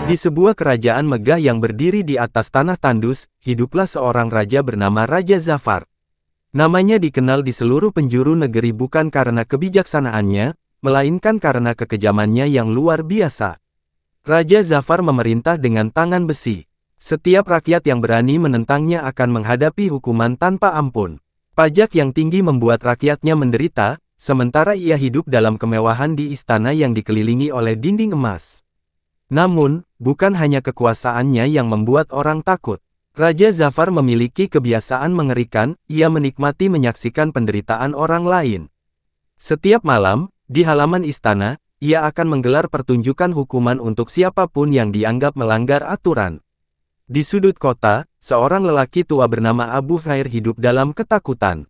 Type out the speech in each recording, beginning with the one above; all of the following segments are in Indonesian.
Di sebuah kerajaan megah yang berdiri di atas tanah tandus, hiduplah seorang raja bernama Raja Zafar. Namanya dikenal di seluruh penjuru negeri bukan karena kebijaksanaannya, melainkan karena kekejamannya yang luar biasa. Raja Zafar memerintah dengan tangan besi. Setiap rakyat yang berani menentangnya akan menghadapi hukuman tanpa ampun. Pajak yang tinggi membuat rakyatnya menderita, sementara ia hidup dalam kemewahan di istana yang dikelilingi oleh dinding emas. Namun, bukan hanya kekuasaannya yang membuat orang takut. Raja Zafar memiliki kebiasaan mengerikan, ia menikmati menyaksikan penderitaan orang lain. Setiap malam, di halaman istana, ia akan menggelar pertunjukan hukuman untuk siapapun yang dianggap melanggar aturan. Di sudut kota, seorang lelaki tua bernama Abu Khair hidup dalam ketakutan.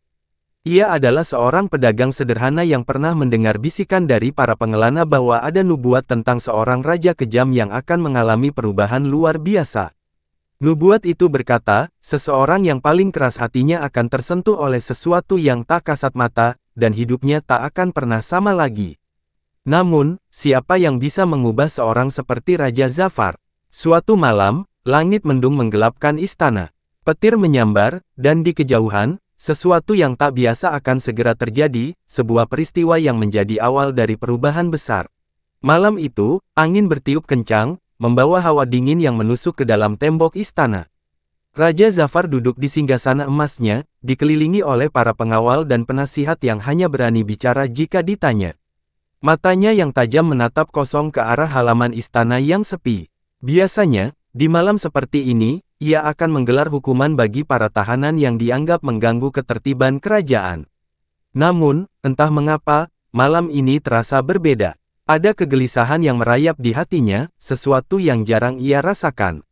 Ia adalah seorang pedagang sederhana yang pernah mendengar bisikan dari para pengelana bahwa ada nubuat tentang seorang raja kejam yang akan mengalami perubahan luar biasa. Nubuat itu berkata, seseorang yang paling keras hatinya akan tersentuh oleh sesuatu yang tak kasat mata, dan hidupnya tak akan pernah sama lagi. Namun, siapa yang bisa mengubah seorang seperti Raja Zafar? Suatu malam, langit mendung menggelapkan istana. Petir menyambar, dan di kejauhan, sesuatu yang tak biasa akan segera terjadi, sebuah peristiwa yang menjadi awal dari perubahan besar. Malam itu, angin bertiup kencang, membawa hawa dingin yang menusuk ke dalam tembok istana. Raja Zafar duduk di singgasana emasnya, dikelilingi oleh para pengawal dan penasihat yang hanya berani bicara jika ditanya. Matanya yang tajam menatap kosong ke arah halaman istana yang sepi. Biasanya, di malam seperti ini, ia akan menggelar hukuman bagi para tahanan yang dianggap mengganggu ketertiban kerajaan. Namun, entah mengapa, malam ini terasa berbeda. Ada kegelisahan yang merayap di hatinya, sesuatu yang jarang ia rasakan.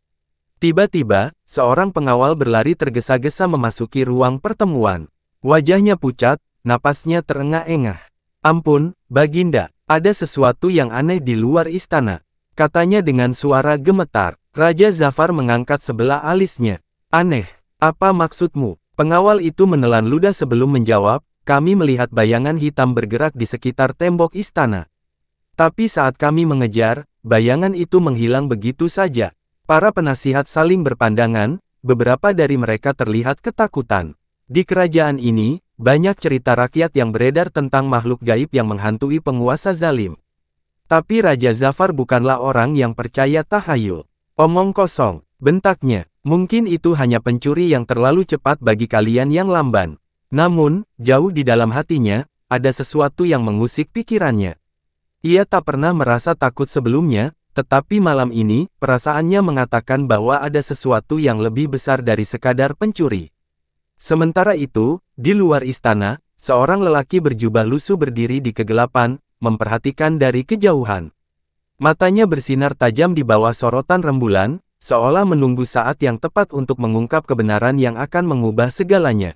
Tiba-tiba, seorang pengawal berlari tergesa-gesa memasuki ruang pertemuan. Wajahnya pucat, napasnya terengah-engah. "Ampun, Baginda, ada sesuatu yang aneh di luar istana," katanya dengan suara gemetar. Raja Zafar mengangkat sebelah alisnya. "Aneh, apa maksudmu?" Pengawal itu menelan ludah sebelum menjawab, "Kami melihat bayangan hitam bergerak di sekitar tembok istana. Tapi saat kami mengejar, bayangan itu menghilang begitu saja." Para penasihat saling berpandangan, beberapa dari mereka terlihat ketakutan. Di kerajaan ini, banyak cerita rakyat yang beredar tentang makhluk gaib yang menghantui penguasa zalim. Tapi Raja Zafar bukanlah orang yang percaya tahayul. "Omong kosong," bentaknya. "Mungkin itu hanya pencuri yang terlalu cepat bagi kalian yang lamban." Namun, jauh di dalam hatinya, ada sesuatu yang mengusik pikirannya. Ia tak pernah merasa takut sebelumnya, tetapi malam ini, perasaannya mengatakan bahwa ada sesuatu yang lebih besar dari sekadar pencuri. Sementara itu, di luar istana, seorang lelaki berjubah lusuh berdiri di kegelapan, memperhatikan dari kejauhan. Matanya bersinar tajam di bawah sorotan rembulan, seolah menunggu saat yang tepat untuk mengungkap kebenaran yang akan mengubah segalanya.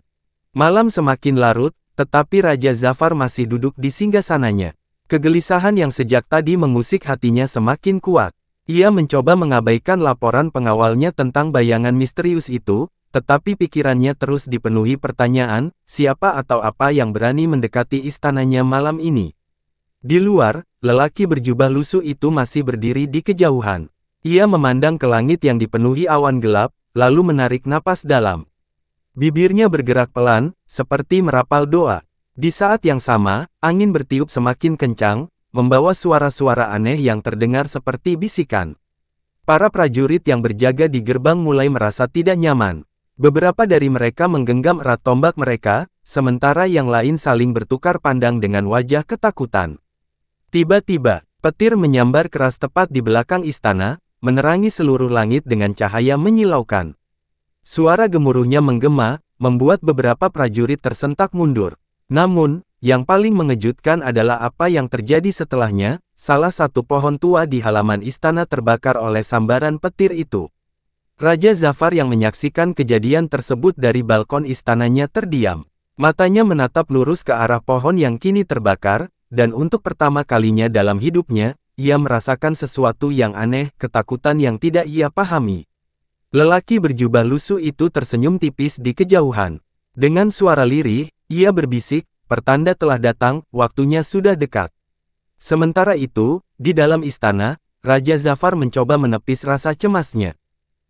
Malam semakin larut, tetapi Raja Zafar masih duduk di singgasananya. Kegelisahan yang sejak tadi mengusik hatinya semakin kuat. Ia mencoba mengabaikan laporan pengawalnya tentang bayangan misterius itu, tetapi pikirannya terus dipenuhi pertanyaan, siapa atau apa yang berani mendekati istananya malam ini. Di luar, lelaki berjubah lusuh itu masih berdiri di kejauhan. Ia memandang ke langit yang dipenuhi awan gelap, lalu menarik napas dalam. Bibirnya bergerak pelan, seperti merapal doa. Di saat yang sama, angin bertiup semakin kencang, membawa suara-suara aneh yang terdengar seperti bisikan. Para prajurit yang berjaga di gerbang mulai merasa tidak nyaman. Beberapa dari mereka menggenggam erat tombak mereka, sementara yang lain saling bertukar pandang dengan wajah ketakutan. Tiba-tiba, petir menyambar keras tepat di belakang istana, menerangi seluruh langit dengan cahaya menyilaukan. Suara gemuruhnya menggema, membuat beberapa prajurit tersentak mundur. Namun, yang paling mengejutkan adalah apa yang terjadi setelahnya. Salah satu pohon tua di halaman istana terbakar oleh sambaran petir itu. Raja Zafar yang menyaksikan kejadian tersebut dari balkon istananya terdiam. Matanya menatap lurus ke arah pohon yang kini terbakar, dan untuk pertama kalinya dalam hidupnya, ia merasakan sesuatu yang aneh, ketakutan yang tidak ia pahami. Lelaki berjubah lusuh itu tersenyum tipis di kejauhan. Dengan suara lirih, ia berbisik, "Pertanda telah datang, waktunya sudah dekat." Sementara itu, di dalam istana, Raja Zafar mencoba menepis rasa cemasnya.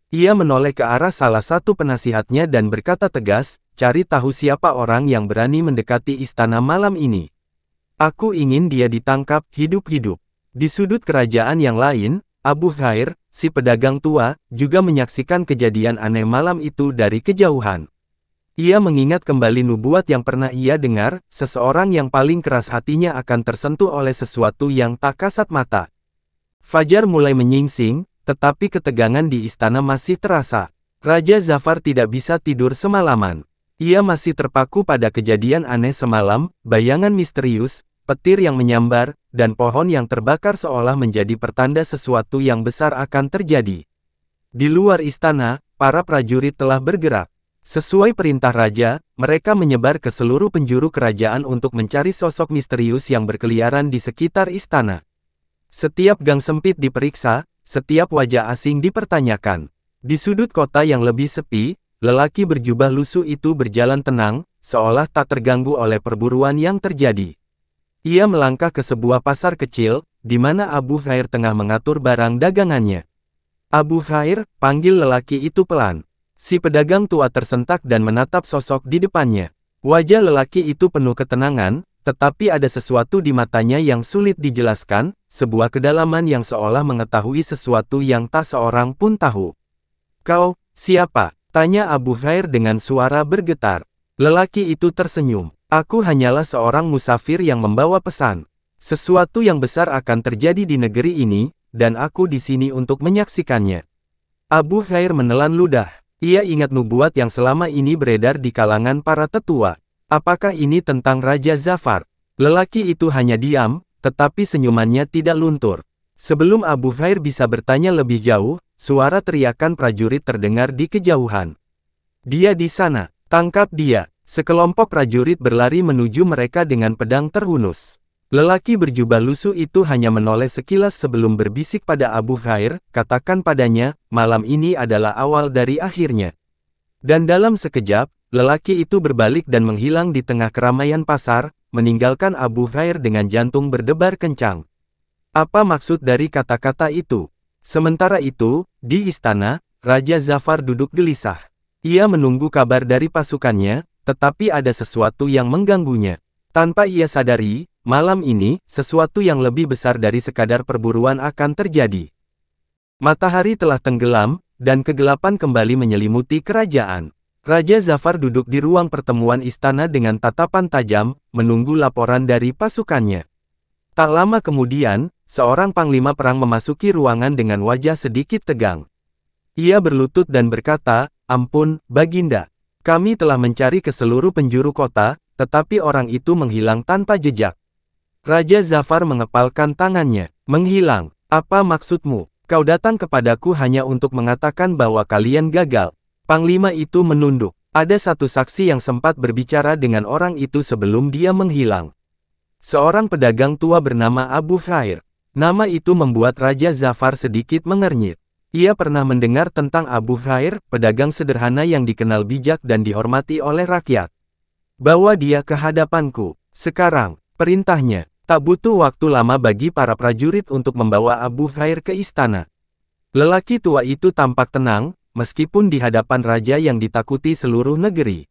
Ia menoleh ke arah salah satu penasihatnya dan berkata tegas, cari tahu siapa orang yang berani mendekati istana malam ini. Aku ingin dia ditangkap hidup-hidup. Di sudut kerajaan yang lain, Abu Khair, si pedagang tua, juga menyaksikan kejadian aneh malam itu dari kejauhan. Ia mengingat kembali nubuat yang pernah ia dengar, seseorang yang paling keras hatinya akan tersentuh oleh sesuatu yang tak kasat mata. Fajar mulai menyingsing, tetapi ketegangan di istana masih terasa. Raja Zafar tidak bisa tidur semalaman. Ia masih terpaku pada kejadian aneh semalam, bayangan misterius, petir yang menyambar, dan pohon yang terbakar seolah menjadi pertanda sesuatu yang besar akan terjadi. Di luar istana, para prajurit telah bergerak. Sesuai perintah raja, mereka menyebar ke seluruh penjuru kerajaan untuk mencari sosok misterius yang berkeliaran di sekitar istana. Setiap gang sempit diperiksa, setiap wajah asing dipertanyakan. Di sudut kota yang lebih sepi, lelaki berjubah lusuh itu berjalan tenang, seolah tak terganggu oleh perburuan yang terjadi. Ia melangkah ke sebuah pasar kecil, di mana Abu Khair tengah mengatur barang dagangannya. Abu Khair, panggil lelaki itu pelan. Si pedagang tua tersentak dan menatap sosok di depannya. Wajah lelaki itu penuh ketenangan, tetapi ada sesuatu di matanya yang sulit dijelaskan, sebuah kedalaman yang seolah mengetahui sesuatu yang tak seorang pun tahu. Kau, siapa? Tanya Abu Khair dengan suara bergetar. Lelaki itu tersenyum. Aku hanyalah seorang musafir yang membawa pesan. Sesuatu yang besar akan terjadi di negeri ini, dan aku di sini untuk menyaksikannya. Abu Khair menelan ludah. Ia ingat nubuat yang selama ini beredar di kalangan para tetua. Apakah ini tentang Raja Zafar? Lelaki itu hanya diam, tetapi senyumannya tidak luntur. Sebelum Abu Khair bisa bertanya lebih jauh, suara teriakan prajurit terdengar di kejauhan. Dia di sana, tangkap dia. Sekelompok prajurit berlari menuju mereka dengan pedang terhunus. Lelaki berjubah lusuh itu hanya menoleh sekilas sebelum berbisik pada Abu Khair, katakan padanya, malam ini adalah awal dari akhirnya. Dan dalam sekejap, lelaki itu berbalik dan menghilang di tengah keramaian pasar, meninggalkan Abu Khair dengan jantung berdebar kencang. Apa maksud dari kata-kata itu? Sementara itu, di istana, Raja Zafar duduk gelisah. Ia menunggu kabar dari pasukannya, tetapi ada sesuatu yang mengganggunya. Tanpa ia sadari, malam ini, sesuatu yang lebih besar dari sekadar perburuan akan terjadi. Matahari telah tenggelam, dan kegelapan kembali menyelimuti kerajaan. Raja Zafar duduk di ruang pertemuan istana dengan tatapan tajam, menunggu laporan dari pasukannya. Tak lama kemudian, seorang panglima perang memasuki ruangan dengan wajah sedikit tegang. Ia berlutut dan berkata, "Ampun, Baginda. Kami telah mencari ke seluruh penjuru kota, tetapi orang itu menghilang tanpa jejak." Raja Zafar mengepalkan tangannya. "Menghilang? Apa maksudmu? Kau datang kepadaku hanya untuk mengatakan bahwa kalian gagal." Panglima itu menunduk. Ada satu saksi yang sempat berbicara dengan orang itu sebelum dia menghilang. Seorang pedagang tua bernama Abu Khair. Nama itu membuat Raja Zafar sedikit mengernyit. Ia pernah mendengar tentang Abu Khair, pedagang sederhana yang dikenal bijak dan dihormati oleh rakyat. "Bawa dia ke hadapanku. Sekarang." Perintahnya. Tak butuh waktu lama bagi para prajurit untuk membawa Abu Khair ke istana. Lelaki tua itu tampak tenang, meskipun di hadapan raja yang ditakuti seluruh negeri.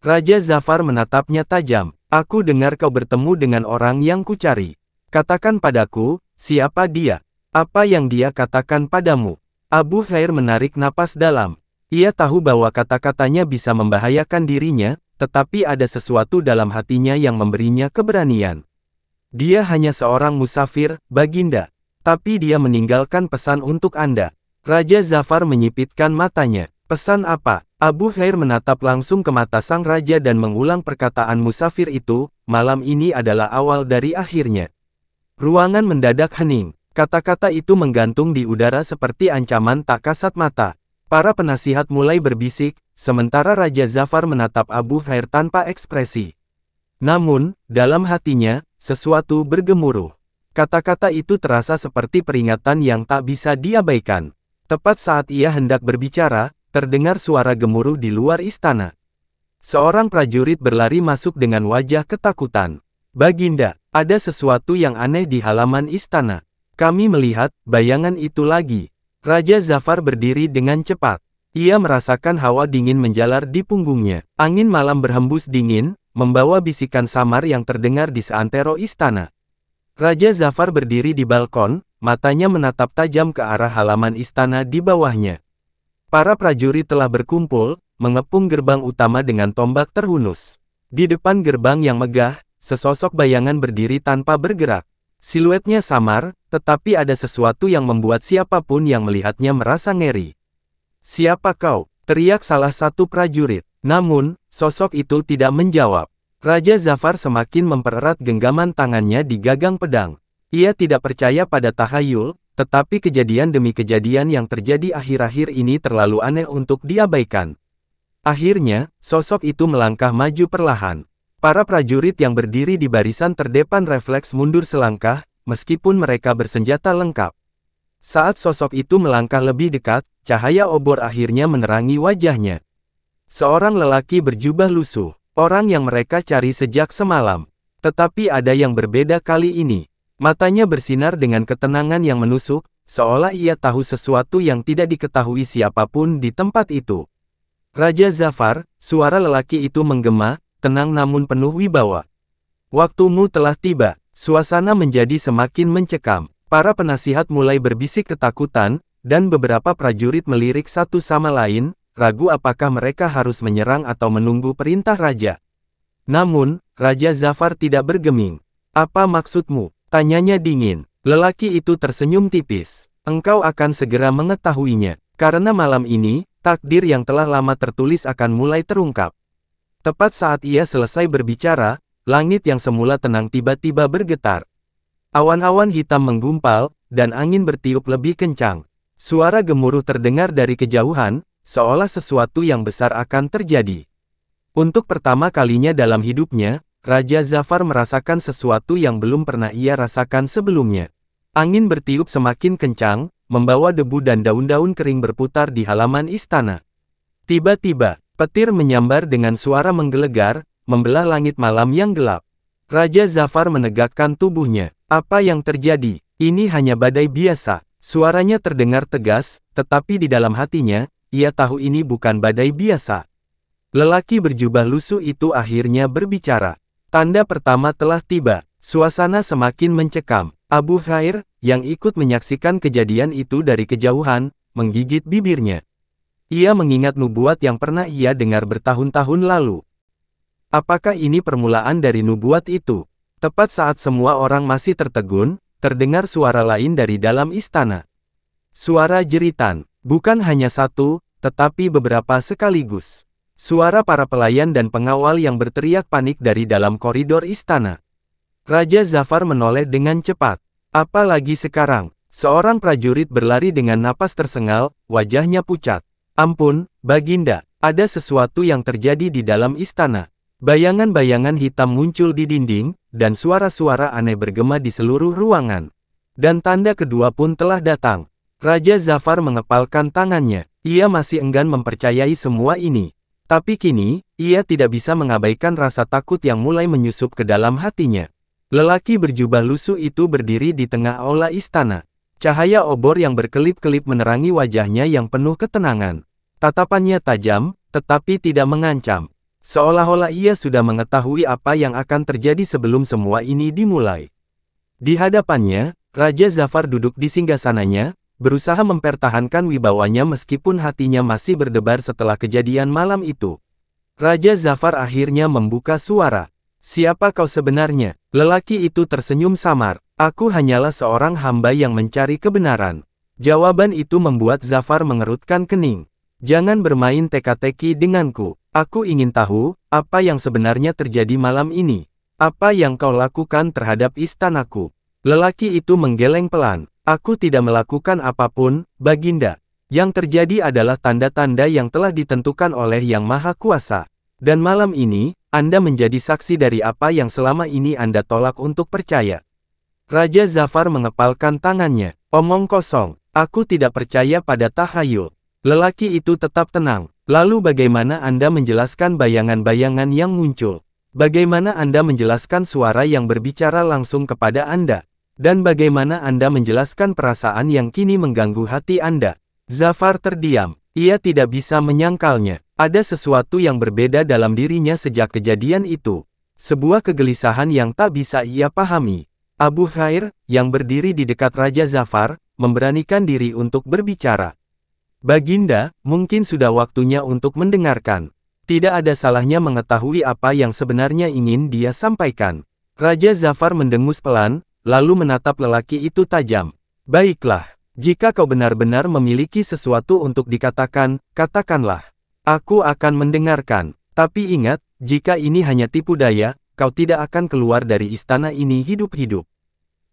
Raja Zafar menatapnya tajam. "Aku dengar kau bertemu dengan orang yang kucari. Katakan padaku, siapa dia? Apa yang dia katakan padamu?" Abu Khair menarik napas dalam. Ia tahu bahwa kata-katanya bisa membahayakan dirinya, tetapi ada sesuatu dalam hatinya yang memberinya keberanian. "Dia hanya seorang musafir, Baginda. Tapi dia meninggalkan pesan untuk Anda." Raja Zafar menyipitkan matanya. "Pesan apa?" Abu Khair menatap langsung ke mata sang raja dan mengulang perkataan musafir itu, "Malam ini adalah awal dari akhirnya." Ruangan mendadak hening. Kata-kata itu menggantung di udara seperti ancaman tak kasat mata. Para penasihat mulai berbisik, sementara Raja Zafar menatap Abu Khair tanpa ekspresi. Namun, dalam hatinya, sesuatu bergemuruh. Kata-kata itu terasa seperti peringatan yang tak bisa diabaikan. Tepat saat ia hendak berbicara, terdengar suara gemuruh di luar istana. Seorang prajurit berlari masuk dengan wajah ketakutan. "Baginda, ada sesuatu yang aneh di halaman istana." Kami melihat bayangan itu lagi. Raja Zafar berdiri dengan cepat. Ia merasakan hawa dingin menjalar di punggungnya. Angin malam berhembus dingin, membawa bisikan samar yang terdengar di seantero istana. Raja Zafar berdiri di balkon, matanya menatap tajam ke arah halaman istana di bawahnya. Para prajurit telah berkumpul, mengepung gerbang utama dengan tombak terhunus. Di depan gerbang yang megah, sesosok bayangan berdiri tanpa bergerak. Siluetnya samar, tetapi ada sesuatu yang membuat siapapun yang melihatnya merasa ngeri. "Siapa kau?" teriak salah satu prajurit. Namun, sosok itu tidak menjawab. Raja Zafar semakin mempererat genggaman tangannya di gagang pedang. Ia tidak percaya pada tahayul, tetapi kejadian demi kejadian yang terjadi akhir-akhir ini terlalu aneh untuk diabaikan. Akhirnya, sosok itu melangkah maju perlahan. Para prajurit yang berdiri di barisan terdepan refleks mundur selangkah, meskipun mereka bersenjata lengkap. Saat sosok itu melangkah lebih dekat, cahaya obor akhirnya menerangi wajahnya. Seorang lelaki berjubah lusuh, orang yang mereka cari sejak semalam. Tetapi ada yang berbeda kali ini. Matanya bersinar dengan ketenangan yang menusuk, seolah ia tahu sesuatu yang tidak diketahui siapapun di tempat itu. "Raja Zafar," suara lelaki itu menggema, tenang namun penuh wibawa. "Waktumu telah tiba." Suasana menjadi semakin mencekam. Para penasihat mulai berbisik ketakutan, dan beberapa prajurit melirik satu sama lain, ragu apakah mereka harus menyerang atau menunggu perintah raja. Namun, Raja Zafar tidak bergeming. "Apa maksudmu?" tanyanya dingin. Lelaki itu tersenyum tipis. "Engkau akan segera mengetahuinya, karena malam ini, takdir yang telah lama tertulis akan mulai terungkap." Tepat saat ia selesai berbicara, langit yang semula tenang tiba-tiba bergetar. Awan-awan hitam menggumpal, dan angin bertiup lebih kencang. Suara gemuruh terdengar dari kejauhan, seolah sesuatu yang besar akan terjadi. Untuk pertama kalinya dalam hidupnya, Raja Zafar merasakan sesuatu yang belum pernah ia rasakan sebelumnya. Angin bertiup semakin kencang, membawa debu dan daun-daun kering berputar di halaman istana. Tiba-tiba, petir menyambar dengan suara menggelegar, membelah langit malam yang gelap. Raja Zafar menegakkan tubuhnya. "Apa yang terjadi? Ini hanya badai biasa." Suaranya terdengar tegas, tetapi di dalam hatinya, ia tahu ini bukan badai biasa. Lelaki berjubah lusuh itu akhirnya berbicara. Tanda pertama telah tiba. Suasana semakin mencekam. Abu Khair, yang ikut menyaksikan kejadian itu dari kejauhan, menggigit bibirnya. Ia mengingat nubuat yang pernah ia dengar bertahun-tahun lalu. Apakah ini permulaan dari nubuat itu? Tepat saat semua orang masih tertegun, terdengar suara lain dari dalam istana. Suara jeritan, bukan hanya satu, tetapi beberapa sekaligus. Suara para pelayan dan pengawal yang berteriak panik dari dalam koridor istana. Raja Zafar menoleh dengan cepat. Apalagi sekarang, seorang prajurit berlari dengan napas tersengal, wajahnya pucat. "Ampun, Baginda, ada sesuatu yang terjadi di dalam istana." Bayangan-bayangan hitam muncul di dinding, dan suara-suara aneh bergema di seluruh ruangan. Dan tanda kedua pun telah datang. Raja Zafar mengepalkan tangannya. Ia masih enggan mempercayai semua ini. Tapi kini, ia tidak bisa mengabaikan rasa takut yang mulai menyusup ke dalam hatinya. Lelaki berjubah lusuh itu berdiri di tengah aula istana. Cahaya obor yang berkelip-kelip menerangi wajahnya yang penuh ketenangan. Tatapannya tajam, tetapi tidak mengancam. Seolah-olah ia sudah mengetahui apa yang akan terjadi sebelum semua ini dimulai. Di hadapannya, Raja Zafar duduk di singgasananya, berusaha mempertahankan wibawanya meskipun hatinya masih berdebar setelah kejadian malam itu. Raja Zafar akhirnya membuka suara. "Siapa kau sebenarnya?" Lelaki itu tersenyum samar. "Aku hanyalah seorang hamba yang mencari kebenaran." Jawaban itu membuat Zafar mengerutkan kening. "Jangan bermain teka-teki denganku. Aku ingin tahu, apa yang sebenarnya terjadi malam ini. Apa yang kau lakukan terhadap istanaku?" Lelaki itu menggeleng pelan. "Aku tidak melakukan apapun, Baginda. Yang terjadi adalah tanda-tanda yang telah ditentukan oleh Yang Maha Kuasa. Dan malam ini, Anda menjadi saksi dari apa yang selama ini Anda tolak untuk percaya." Raja Zafar mengepalkan tangannya. "Omong kosong, aku tidak percaya pada tahayul." Lelaki itu tetap tenang. "Lalu bagaimana Anda menjelaskan bayangan-bayangan yang muncul? Bagaimana Anda menjelaskan suara yang berbicara langsung kepada Anda?" Dan bagaimana Anda menjelaskan perasaan yang kini mengganggu hati Anda? Zafar terdiam. Ia tidak bisa menyangkalnya. Ada sesuatu yang berbeda dalam dirinya sejak kejadian itu. Sebuah kegelisahan yang tak bisa ia pahami. Abu Khair, yang berdiri di dekat Raja Zafar, memberanikan diri untuk berbicara. Baginda, mungkin sudah waktunya untuk mendengarkan. Tidak ada salahnya mengetahui apa yang sebenarnya ingin dia sampaikan. Raja Zafar mendengus pelan, lalu menatap lelaki itu tajam. Baiklah, jika kau benar-benar memiliki sesuatu untuk dikatakan, katakanlah. Aku akan mendengarkan. Tapi ingat, jika ini hanya tipu daya, kau tidak akan keluar dari istana ini hidup-hidup.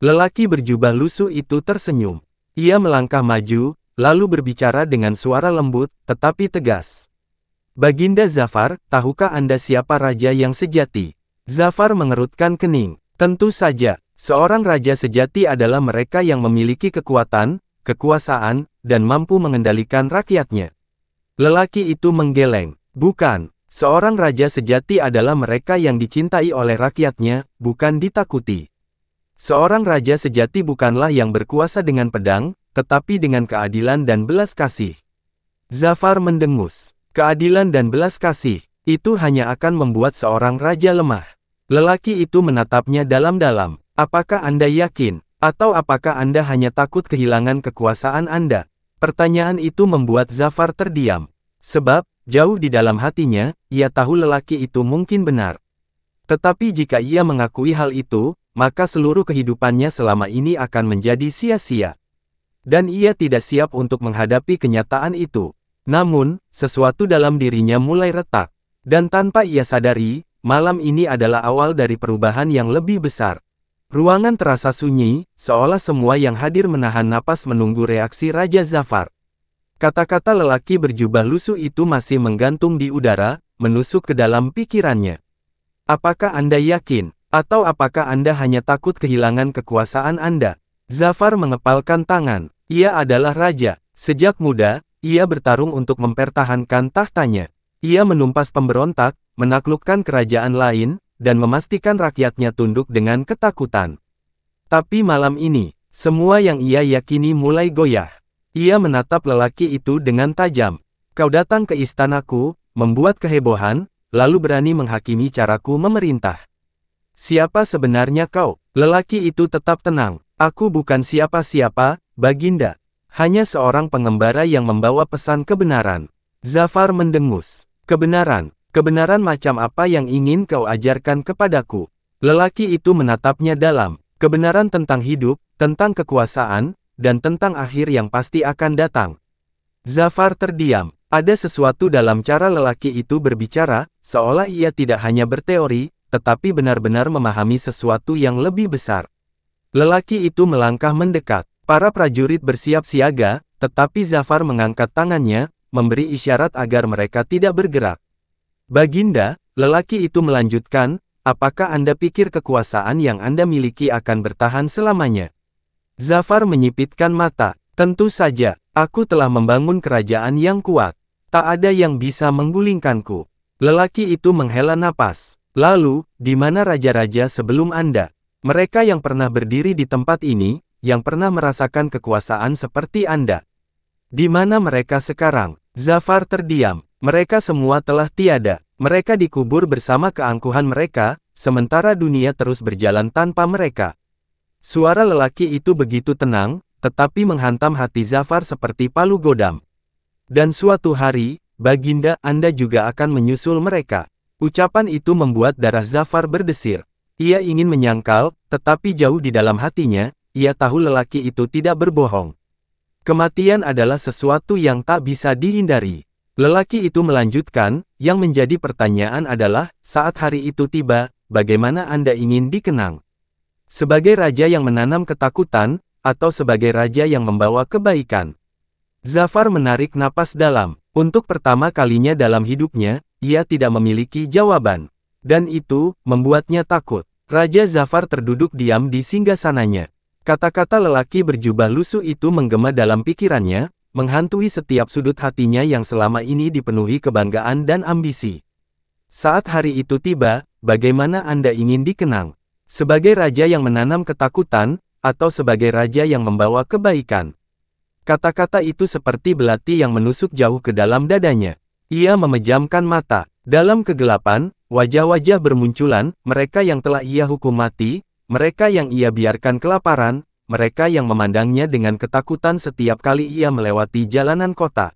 Lelaki berjubah lusuh itu tersenyum. Ia melangkah maju, lalu berbicara dengan suara lembut, tetapi tegas. Baginda Zafar, tahukah Anda siapa raja yang sejati? Zafar mengerutkan kening. Tentu saja, seorang raja sejati adalah mereka yang memiliki kekuatan, kekuasaan, dan mampu mengendalikan rakyatnya. Lelaki itu menggeleng. Bukan. Seorang raja sejati adalah mereka yang dicintai oleh rakyatnya, bukan ditakuti. Seorang raja sejati bukanlah yang berkuasa dengan pedang, tetapi dengan keadilan dan belas kasih. Zafar mendengus. Keadilan dan belas kasih, itu hanya akan membuat seorang raja lemah. Lelaki itu menatapnya dalam-dalam. Apakah Anda yakin? Atau apakah Anda hanya takut kehilangan kekuasaan Anda? Pertanyaan itu membuat Zafar terdiam. Sebab, jauh di dalam hatinya, ia tahu lelaki itu mungkin benar. Tetapi jika ia mengakui hal itu, maka seluruh kehidupannya selama ini akan menjadi sia-sia. Dan ia tidak siap untuk menghadapi kenyataan itu. Namun, sesuatu dalam dirinya mulai retak. Dan tanpa ia sadari, malam ini adalah awal dari perubahan yang lebih besar. Ruangan terasa sunyi, seolah semua yang hadir menahan napas menunggu reaksi Raja Zafar. Kata-kata lelaki berjubah lusuh itu masih menggantung di udara, menusuk ke dalam pikirannya. Apakah Anda yakin? Atau apakah Anda hanya takut kehilangan kekuasaan Anda? Zafar mengepalkan tangan. Ia adalah raja. Sejak muda, ia bertarung untuk mempertahankan tahtanya. Ia menumpas pemberontak, menaklukkan kerajaan lain, dan memastikan rakyatnya tunduk dengan ketakutan. Tapi malam ini, semua yang ia yakini mulai goyah. Ia menatap lelaki itu dengan tajam. Kau datang ke istanaku, membuat kehebohan, lalu berani menghakimi caraku memerintah. Siapa sebenarnya kau? Lelaki itu tetap tenang. Aku bukan siapa-siapa, Baginda. Hanya seorang pengembara yang membawa pesan kebenaran. Zafar mendengus. Kebenaran? Kebenaran macam apa yang ingin kau ajarkan kepadaku? Lelaki itu menatapnya dalam. Kebenaran tentang hidup, tentang kekuasaan, dan tentang akhir yang pasti akan datang. Zafar terdiam. Ada sesuatu dalam cara lelaki itu berbicara, seolah ia tidak hanya berteori, tetapi benar-benar memahami sesuatu yang lebih besar. Lelaki itu melangkah mendekat. Para prajurit bersiap siaga, tetapi Zafar mengangkat tangannya, memberi isyarat agar mereka tidak bergerak. Baginda, lelaki itu melanjutkan, apakah Anda pikir kekuasaan yang Anda miliki akan bertahan selamanya? Zafar menyipitkan mata. Tentu saja, aku telah membangun kerajaan yang kuat. Tak ada yang bisa menggulingkanku. Lelaki itu menghela napas. Lalu, di mana raja-raja sebelum Anda? Mereka yang pernah berdiri di tempat ini, yang pernah merasakan kekuasaan seperti Anda. Di mana mereka sekarang? Zafar terdiam. Mereka semua telah tiada. Mereka dikubur bersama keangkuhan mereka, sementara dunia terus berjalan tanpa mereka. Suara lelaki itu begitu tenang, tetapi menghantam hati Zafar seperti palu godam. Dan suatu hari, Baginda, Anda juga akan menyusul mereka. Ucapan itu membuat darah Zafar berdesir. Ia ingin menyangkal, tetapi jauh di dalam hatinya, ia tahu lelaki itu tidak berbohong. Kematian adalah sesuatu yang tak bisa dihindari. Lelaki itu melanjutkan, yang menjadi pertanyaan adalah, saat hari itu tiba, bagaimana Anda ingin dikenang? Sebagai raja yang menanam ketakutan, atau sebagai raja yang membawa kebaikan? Zafar menarik napas dalam. Untuk pertama kalinya dalam hidupnya, ia tidak memiliki jawaban. Dan itu, membuatnya takut. Raja Zafar terduduk diam di singgasananya. Kata-kata lelaki berjubah lusuh itu menggema dalam pikirannya, menghantui setiap sudut hatinya yang selama ini dipenuhi kebanggaan dan ambisi. Saat hari itu tiba, bagaimana Anda ingin dikenang? Sebagai raja yang menanam ketakutan, atau sebagai raja yang membawa kebaikan. Kata-kata itu seperti belati yang menusuk jauh ke dalam dadanya. Ia memejamkan mata. Dalam kegelapan, wajah-wajah bermunculan, mereka yang telah ia hukum mati, mereka yang ia biarkan kelaparan, mereka yang memandangnya dengan ketakutan setiap kali ia melewati jalanan kota.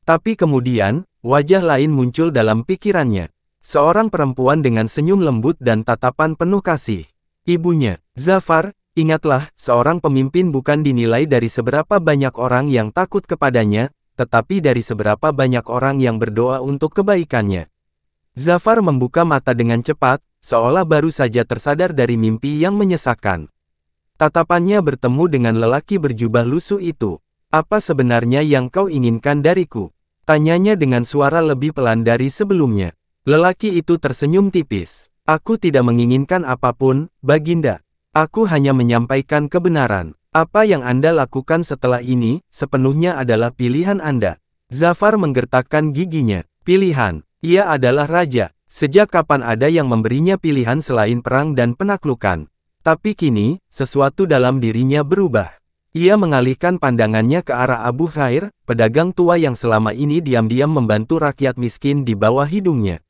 Tapi kemudian, wajah lain muncul dalam pikirannya. Seorang perempuan dengan senyum lembut dan tatapan penuh kasih. Ibunya, Zafar, ingatlah, seorang pemimpin bukan dinilai dari seberapa banyak orang yang takut kepadanya, tetapi dari seberapa banyak orang yang berdoa untuk kebaikannya. Zafar membuka mata dengan cepat, seolah baru saja tersadar dari mimpi yang menyesakkan. Tatapannya bertemu dengan lelaki berjubah lusuh itu. Apa sebenarnya yang kau inginkan dariku? Tanyanya dengan suara lebih pelan dari sebelumnya. Lelaki itu tersenyum tipis. Aku tidak menginginkan apapun, Baginda. Aku hanya menyampaikan kebenaran. Apa yang Anda lakukan setelah ini, sepenuhnya adalah pilihan Anda. Zafar menggertakkan giginya. Pilihan. Ia adalah raja. Sejak kapan ada yang memberinya pilihan selain perang dan penaklukan? Tapi kini, sesuatu dalam dirinya berubah. Ia mengalihkan pandangannya ke arah Abu Khair, pedagang tua yang selama ini diam-diam membantu rakyat miskin di bawah hidungnya.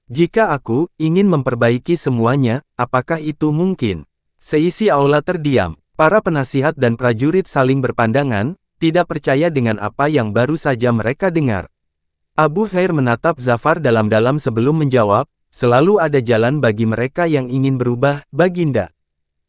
Jika aku ingin memperbaiki semuanya, apakah itu mungkin? Seisi aula terdiam. Para penasihat dan prajurit saling berpandangan, tidak percaya dengan apa yang baru saja mereka dengar. Abu Khair menatap Zafar dalam-dalam sebelum menjawab, selalu ada jalan bagi mereka yang ingin berubah, Baginda.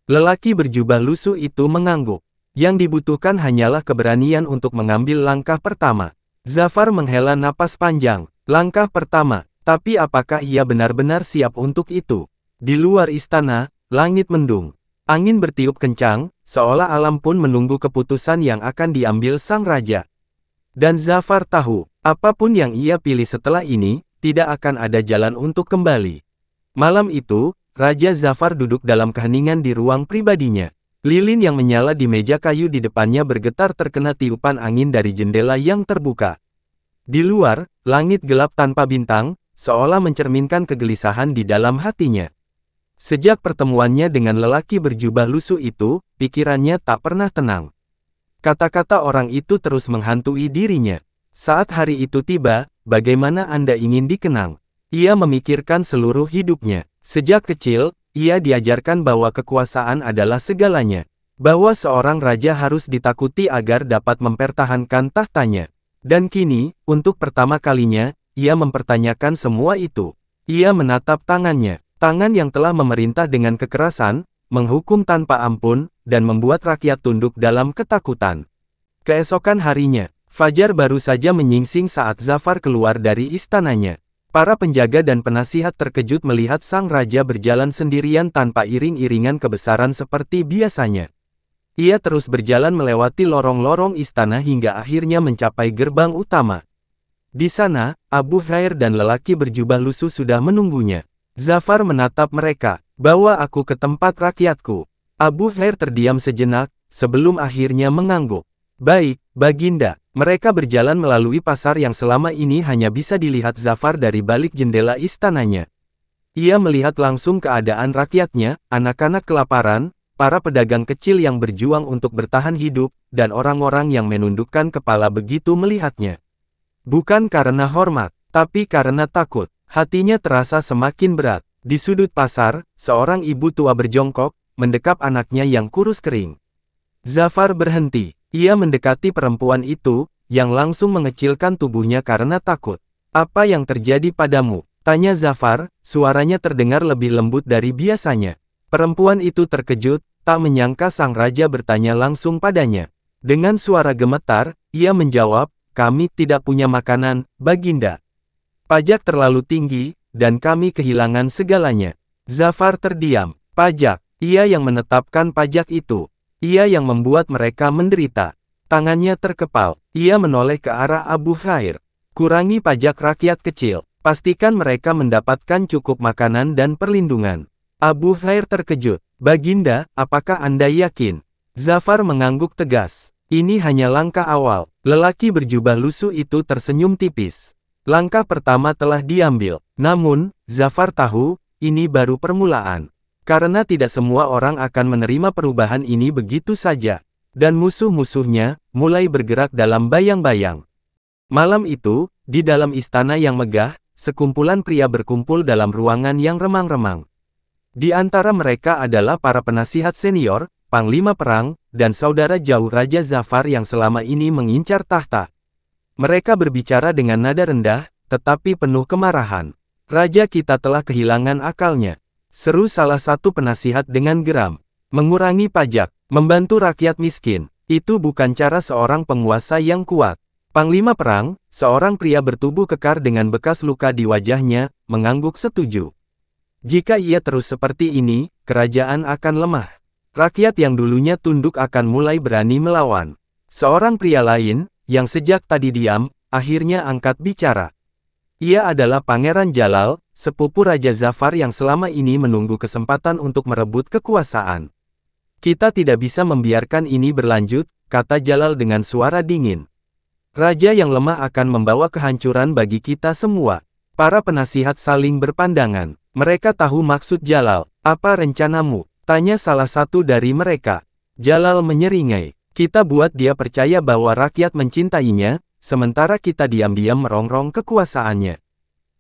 Lelaki berjubah lusuh itu mengangguk. Yang dibutuhkan hanyalah keberanian untuk mengambil langkah pertama. Zafar menghela napas panjang. Langkah pertama. Tapi apakah ia benar-benar siap untuk itu? Di luar istana, langit mendung. Angin bertiup kencang, seolah alam pun menunggu keputusan yang akan diambil sang raja. Dan Zafar tahu, apapun yang ia pilih setelah ini, tidak akan ada jalan untuk kembali. Malam itu, Raja Zafar duduk dalam keheningan di ruang pribadinya. Lilin yang menyala di meja kayu di depannya bergetar terkena tiupan angin dari jendela yang terbuka. Di luar, langit gelap tanpa bintang, seolah mencerminkan kegelisahan di dalam hatinya. Sejak pertemuannya dengan lelaki berjubah lusuh itu, pikirannya tak pernah tenang. Kata-kata orang itu terus menghantui dirinya. Saat hari itu tiba, bagaimana Anda ingin dikenang? Ia memikirkan seluruh hidupnya. Sejak kecil, ia diajarkan bahwa kekuasaan adalah segalanya. Bahwa seorang raja harus ditakuti agar dapat mempertahankan tahtanya. Dan kini, untuk pertama kalinya, ia mempertanyakan semua itu. Ia menatap tangannya. Tangan yang telah memerintah dengan kekerasan, menghukum tanpa ampun, dan membuat rakyat tunduk dalam ketakutan. Keesokan harinya, fajar baru saja menyingsing saat Zafar keluar dari istananya. Para penjaga dan penasihat terkejut melihat sang raja berjalan sendirian tanpa iring-iringan kebesaran seperti biasanya. Ia terus berjalan melewati lorong-lorong istana hingga akhirnya mencapai gerbang utama. Di sana, Abu Khair dan lelaki berjubah lusuh sudah menunggunya. Zafar menatap mereka. Bawa aku ke tempat rakyatku. Abu Khair terdiam sejenak, sebelum akhirnya mengangguk. Baik, Baginda. Mereka berjalan melalui pasar yang selama ini hanya bisa dilihat Zafar dari balik jendela istananya. Ia melihat langsung keadaan rakyatnya, anak-anak kelaparan, para pedagang kecil yang berjuang untuk bertahan hidup, dan orang-orang yang menundukkan kepala begitu melihatnya. Bukan karena hormat, tapi karena takut. Hatinya terasa semakin berat. Di sudut pasar, seorang ibu tua berjongkok, mendekap anaknya yang kurus kering. Zafar berhenti. Ia mendekati perempuan itu, yang langsung mengecilkan tubuhnya karena takut. Apa yang terjadi padamu? Tanya Zafar, suaranya terdengar lebih lembut dari biasanya. Perempuan itu terkejut, tak menyangka sang raja bertanya langsung padanya. Dengan suara gemetar, ia menjawab, kami tidak punya makanan, Baginda. Pajak terlalu tinggi, dan kami kehilangan segalanya. Zafar terdiam. Pajak. Ia yang menetapkan pajak itu. Ia yang membuat mereka menderita. Tangannya terkepal. Ia menoleh ke arah Abu Khair. Kurangi pajak rakyat kecil. Pastikan mereka mendapatkan cukup makanan dan perlindungan. Abu Khair terkejut. Baginda, apakah Anda yakin? Zafar mengangguk tegas. Ini hanya langkah awal. Lelaki berjubah lusuh itu tersenyum tipis. Langkah pertama telah diambil. Namun, Zafar tahu, ini baru permulaan. Karena tidak semua orang akan menerima perubahan ini begitu saja. Dan musuh-musuhnya mulai bergerak dalam bayang-bayang. Malam itu, di dalam istana yang megah, sekumpulan pria berkumpul dalam ruangan yang remang-remang. Di antara mereka adalah para penasihat senior, panglima perang, dan saudara jauh Raja Zafar yang selama ini mengincar tahta. Mereka berbicara dengan nada rendah, tetapi penuh kemarahan. Raja kita telah kehilangan akalnya. Seru salah satu penasihat dengan geram. Mengurangi pajak, membantu rakyat miskin, itu bukan cara seorang penguasa yang kuat. Panglima perang, seorang pria bertubuh kekar dengan bekas luka di wajahnya, mengangguk setuju. Jika ia terus seperti ini, kerajaan akan lemah. Rakyat yang dulunya tunduk akan mulai berani melawan. Seorang pria lain, yang sejak tadi diam, akhirnya angkat bicara. Ia adalah Pangeran Jalal, sepupu Raja Zafar yang selama ini menunggu kesempatan untuk merebut kekuasaan. Kita tidak bisa membiarkan ini berlanjut, kata Jalal dengan suara dingin. Raja yang lemah akan membawa kehancuran bagi kita semua. Para penasihat saling berpandangan. Mereka tahu maksud Jalal. Apa rencanamu? Tanya salah satu dari mereka. Jalal menyeringai. Kita buat dia percaya bahwa rakyat mencintainya, sementara kita diam-diam merongrong kekuasaannya.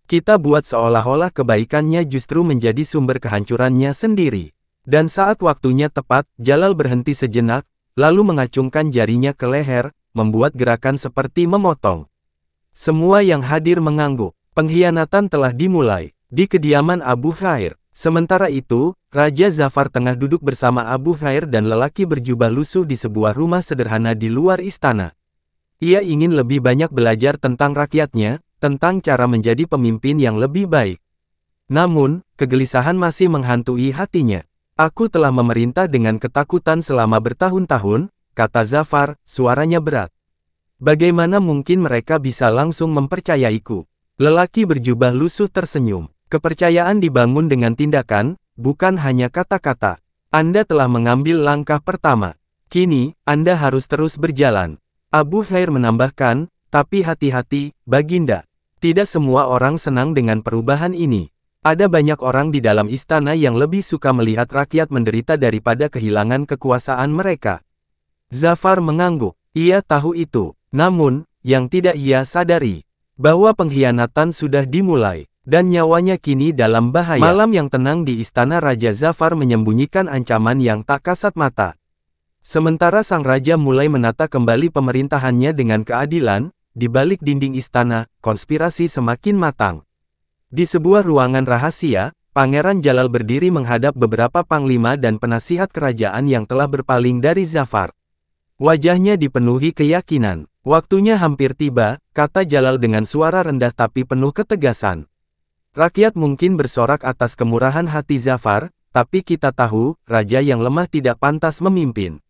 Kita buat seolah-olah kebaikannya justru menjadi sumber kehancurannya sendiri. Dan saat waktunya tepat, Jalal berhenti sejenak, lalu mengacungkan jarinya ke leher, membuat gerakan seperti memotong. Semua yang hadir mengangguk. Pengkhianatan telah dimulai. Di kediaman Abu Khair. Sementara itu, Raja Zafar tengah duduk bersama Abu Khair dan lelaki berjubah lusuh di sebuah rumah sederhana di luar istana. Ia ingin lebih banyak belajar tentang rakyatnya, tentang cara menjadi pemimpin yang lebih baik. Namun, kegelisahan masih menghantui hatinya. Aku telah memerintah dengan ketakutan selama bertahun-tahun, kata Zafar, suaranya berat. Bagaimana mungkin mereka bisa langsung mempercayaiku? Lelaki berjubah lusuh tersenyum. Kepercayaan dibangun dengan tindakan, bukan hanya kata-kata. Anda telah mengambil langkah pertama. Kini, Anda harus terus berjalan. Abu Khair menambahkan, tapi hati-hati, Baginda. Tidak semua orang senang dengan perubahan ini. Ada banyak orang di dalam istana yang lebih suka melihat rakyat menderita daripada kehilangan kekuasaan mereka. Zafar mengangguk. Ia tahu itu. Namun, yang tidak ia sadari, bahwa pengkhianatan sudah dimulai, dan nyawanya kini dalam bahaya. Malam yang tenang di istana Raja Zafar menyembunyikan ancaman yang tak kasat mata. Sementara sang raja mulai menata kembali pemerintahannya dengan keadilan, di balik dinding istana, konspirasi semakin matang. Di sebuah ruangan rahasia, Pangeran Jalal berdiri menghadap beberapa panglima dan penasihat kerajaan yang telah berpaling dari Zafar. Wajahnya dipenuhi keyakinan. Waktunya hampir tiba, kata Jalal dengan suara rendah tapi penuh ketegasan. Rakyat mungkin bersorak atas kemurahan hati Zafar, tapi kita tahu, raja yang lemah tidak pantas memimpin.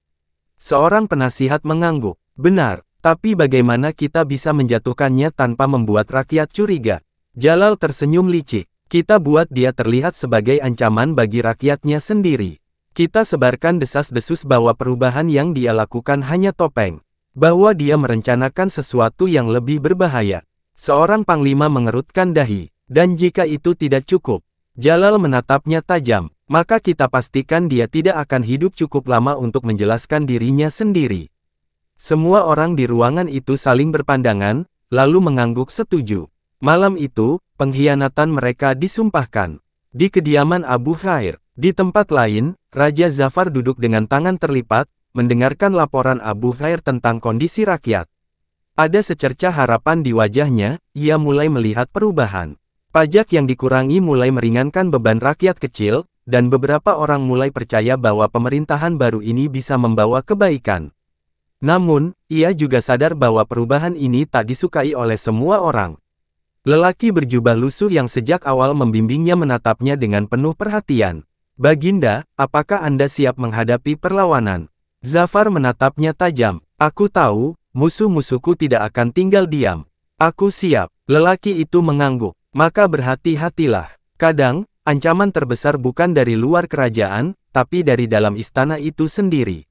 Seorang penasihat mengangguk. Benar, tapi bagaimana kita bisa menjatuhkannya tanpa membuat rakyat curiga? Jalal tersenyum licik. Kita buat dia terlihat sebagai ancaman bagi rakyatnya sendiri. Kita sebarkan desas-desus bahwa perubahan yang dia lakukan hanya topeng. Bahwa dia merencanakan sesuatu yang lebih berbahaya. Seorang panglima mengerutkan dahi. Dan jika itu tidak cukup, Jalal menatapnya tajam, maka kita pastikan dia tidak akan hidup cukup lama untuk menjelaskan dirinya sendiri. Semua orang di ruangan itu saling berpandangan, lalu mengangguk setuju. Malam itu, pengkhianatan mereka disumpahkan. Di kediaman Abu Khair, di tempat lain, Raja Zafar duduk dengan tangan terlipat, mendengarkan laporan Abu Khair tentang kondisi rakyat. Ada secercah harapan di wajahnya, ia mulai melihat perubahan. Pajak yang dikurangi mulai meringankan beban rakyat kecil, dan beberapa orang mulai percaya bahwa pemerintahan baru ini bisa membawa kebaikan. Namun, ia juga sadar bahwa perubahan ini tak disukai oleh semua orang. Lelaki berjubah lusuh yang sejak awal membimbingnya menatapnya dengan penuh perhatian. Baginda, apakah Anda siap menghadapi perlawanan? Zafar menatapnya tajam. Aku tahu, musuh-musuhku tidak akan tinggal diam. Aku siap. Lelaki itu mengangguk. Maka berhati-hatilah. Kadang, ancaman terbesar bukan dari luar kerajaan, tapi dari dalam istana itu sendiri.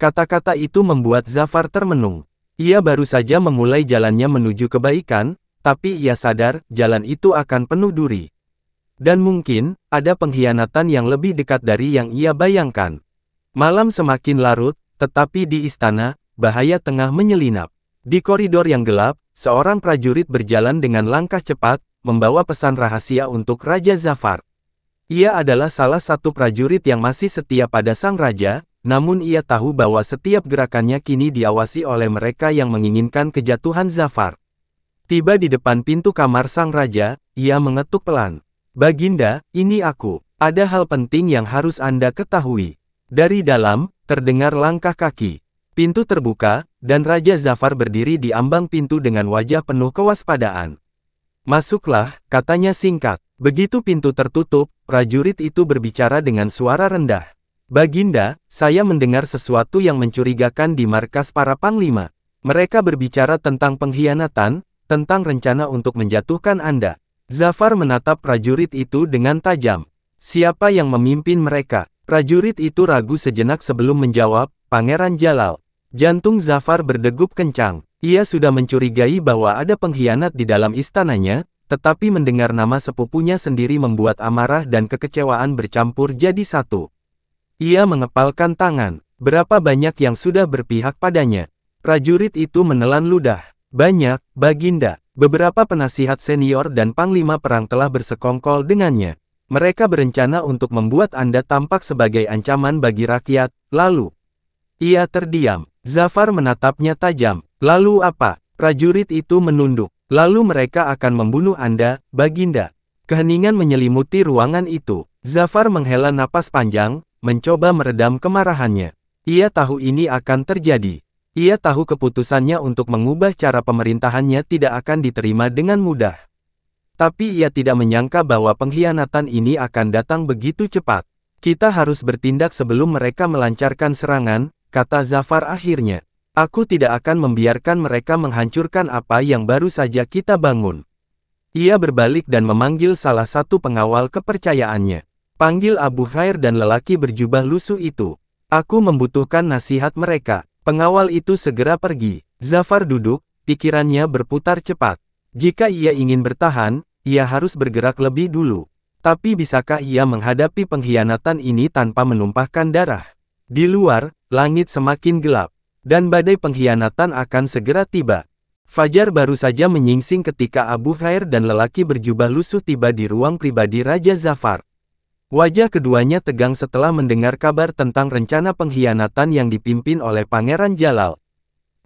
Kata-kata itu membuat Zafar termenung. Ia baru saja memulai jalannya menuju kebaikan, tapi ia sadar, jalan itu akan penuh duri. Dan mungkin, ada pengkhianatan yang lebih dekat dari yang ia bayangkan. Malam semakin larut, tetapi di istana, bahaya tengah menyelinap. Di koridor yang gelap, seorang prajurit berjalan dengan langkah cepat, membawa pesan rahasia untuk Raja Zafar. Ia adalah salah satu prajurit yang masih setia pada sang raja, namun ia tahu bahwa setiap gerakannya kini diawasi oleh mereka yang menginginkan kejatuhan Zafar. Tiba di depan pintu kamar sang raja, ia mengetuk pelan. "Baginda, ini aku. Ada hal penting yang harus Anda ketahui." Dari dalam, terdengar langkah kaki. Pintu terbuka, dan Raja Zafar berdiri di ambang pintu dengan wajah penuh kewaspadaan. "Masuklah," katanya singkat. Begitu pintu tertutup, prajurit itu berbicara dengan suara rendah. "Baginda, saya mendengar sesuatu yang mencurigakan di markas para panglima. Mereka berbicara tentang pengkhianatan, tentang rencana untuk menjatuhkan Anda." Zafar menatap prajurit itu dengan tajam. "Siapa yang memimpin mereka?" Prajurit itu ragu sejenak sebelum menjawab, "Pangeran Jalal." Jantung Zafar berdegup kencang. Ia sudah mencurigai bahwa ada pengkhianat di dalam istananya, tetapi mendengar nama sepupunya sendiri membuat amarah dan kekecewaan bercampur jadi satu. Ia mengepalkan tangan. Berapa banyak yang sudah berpihak padanya? Prajurit itu menelan ludah. "Banyak, Baginda. Beberapa penasihat senior dan panglima perang telah bersekongkol dengannya. Mereka berencana untuk membuat Anda tampak sebagai ancaman bagi rakyat." Lalu, ia terdiam. Zafar menatapnya tajam. "Lalu apa?" Prajurit itu menunduk. "Lalu mereka akan membunuh Anda, Baginda." Keheningan menyelimuti ruangan itu. Zafar menghela napas panjang, mencoba meredam kemarahannya. Ia tahu ini akan terjadi. Ia tahu keputusannya untuk mengubah cara pemerintahannya tidak akan diterima dengan mudah. Tapi ia tidak menyangka bahwa pengkhianatan ini akan datang begitu cepat. "Kita harus bertindak sebelum mereka melancarkan serangan," kata Zafar akhirnya. "Aku tidak akan membiarkan mereka menghancurkan apa yang baru saja kita bangun." Ia berbalik dan memanggil salah satu pengawal kepercayaannya. "Panggil Abu Khair dan lelaki berjubah lusuh itu. Aku membutuhkan nasihat mereka." Pengawal itu segera pergi. Zafar duduk, pikirannya berputar cepat. Jika ia ingin bertahan, ia harus bergerak lebih dulu. Tapi bisakah ia menghadapi pengkhianatan ini tanpa menumpahkan darah? Di luar, langit semakin gelap, dan badai pengkhianatan akan segera tiba. Fajar baru saja menyingsing ketika Abu Khair dan lelaki berjubah lusuh tiba di ruang pribadi Raja Zafar. Wajah keduanya tegang setelah mendengar kabar tentang rencana pengkhianatan yang dipimpin oleh Pangeran Jalal.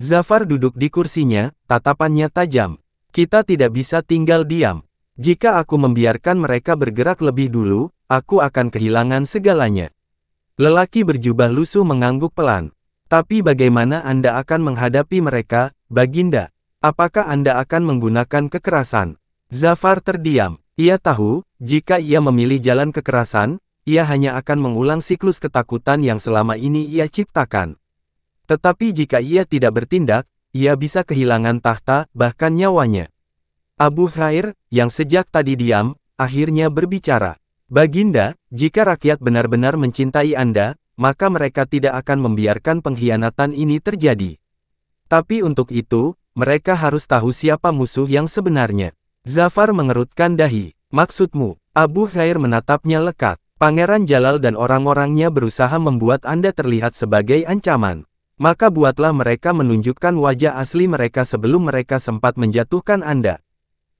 Zafar duduk di kursinya, tatapannya tajam. "Kita tidak bisa tinggal diam. Jika aku membiarkan mereka bergerak lebih dulu, aku akan kehilangan segalanya." Lelaki berjubah lusuh mengangguk pelan. "Tapi bagaimana Anda akan menghadapi mereka, Baginda? Apakah Anda akan menggunakan kekerasan?" Zafar terdiam. Ia tahu, jika ia memilih jalan kekerasan, ia hanya akan mengulang siklus ketakutan yang selama ini ia ciptakan. Tetapi jika ia tidak bertindak, ia bisa kehilangan tahta, bahkan nyawanya. Abu Khair, yang sejak tadi diam, akhirnya berbicara. "Baginda, jika rakyat benar-benar mencintai Anda, maka mereka tidak akan membiarkan pengkhianatan ini terjadi. Tapi untuk itu, mereka harus tahu siapa musuh yang sebenarnya." Zafar mengerutkan dahi. "Maksudmu?" Abu Khair menatapnya lekat. "Pangeran Jalal dan orang-orangnya berusaha membuat Anda terlihat sebagai ancaman. Maka buatlah mereka menunjukkan wajah asli mereka sebelum mereka sempat menjatuhkan Anda."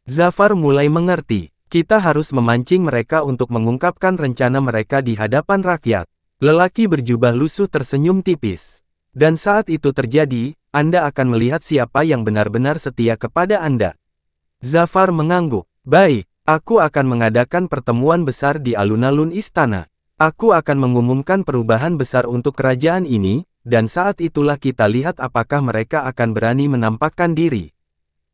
Zafar mulai mengerti. Kita harus memancing mereka untuk mengungkapkan rencana mereka di hadapan rakyat. Lelaki berjubah lusuh tersenyum tipis. "Dan saat itu terjadi, Anda akan melihat siapa yang benar-benar setia kepada Anda." Zafar mengangguk. "Baik, aku akan mengadakan pertemuan besar di alun-alun istana. Aku akan mengumumkan perubahan besar untuk kerajaan ini, dan saat itulah kita lihat apakah mereka akan berani menampakkan diri."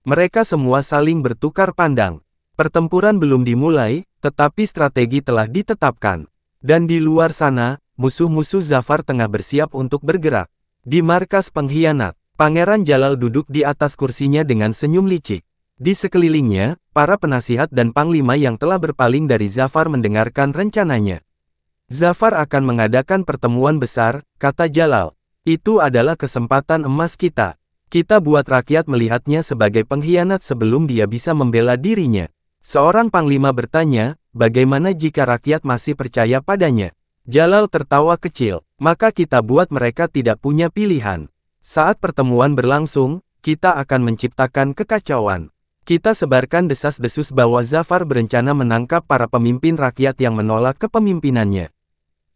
Mereka semua saling bertukar pandang. Pertempuran belum dimulai, tetapi strategi telah ditetapkan. Dan di luar sana, musuh-musuh Zafar tengah bersiap untuk bergerak. Di markas pengkhianat, Pangeran Jalal duduk di atas kursinya dengan senyum licik. Di sekelilingnya, para penasihat dan panglima yang telah berpaling dari Zafar mendengarkan rencananya. "Zafar akan mengadakan pertemuan besar," kata Jalal. "Itu adalah kesempatan emas kita. Kita buat rakyat melihatnya sebagai pengkhianat sebelum dia bisa membela dirinya." Seorang panglima bertanya, bagaimana jika rakyat masih percaya padanya? Jalal tertawa kecil. Maka kita buat mereka tidak punya pilihan. Saat pertemuan berlangsung, kita akan menciptakan kekacauan. Kita sebarkan desas-desus bahwa Zafar berencana menangkap para pemimpin rakyat yang menolak kepemimpinannya.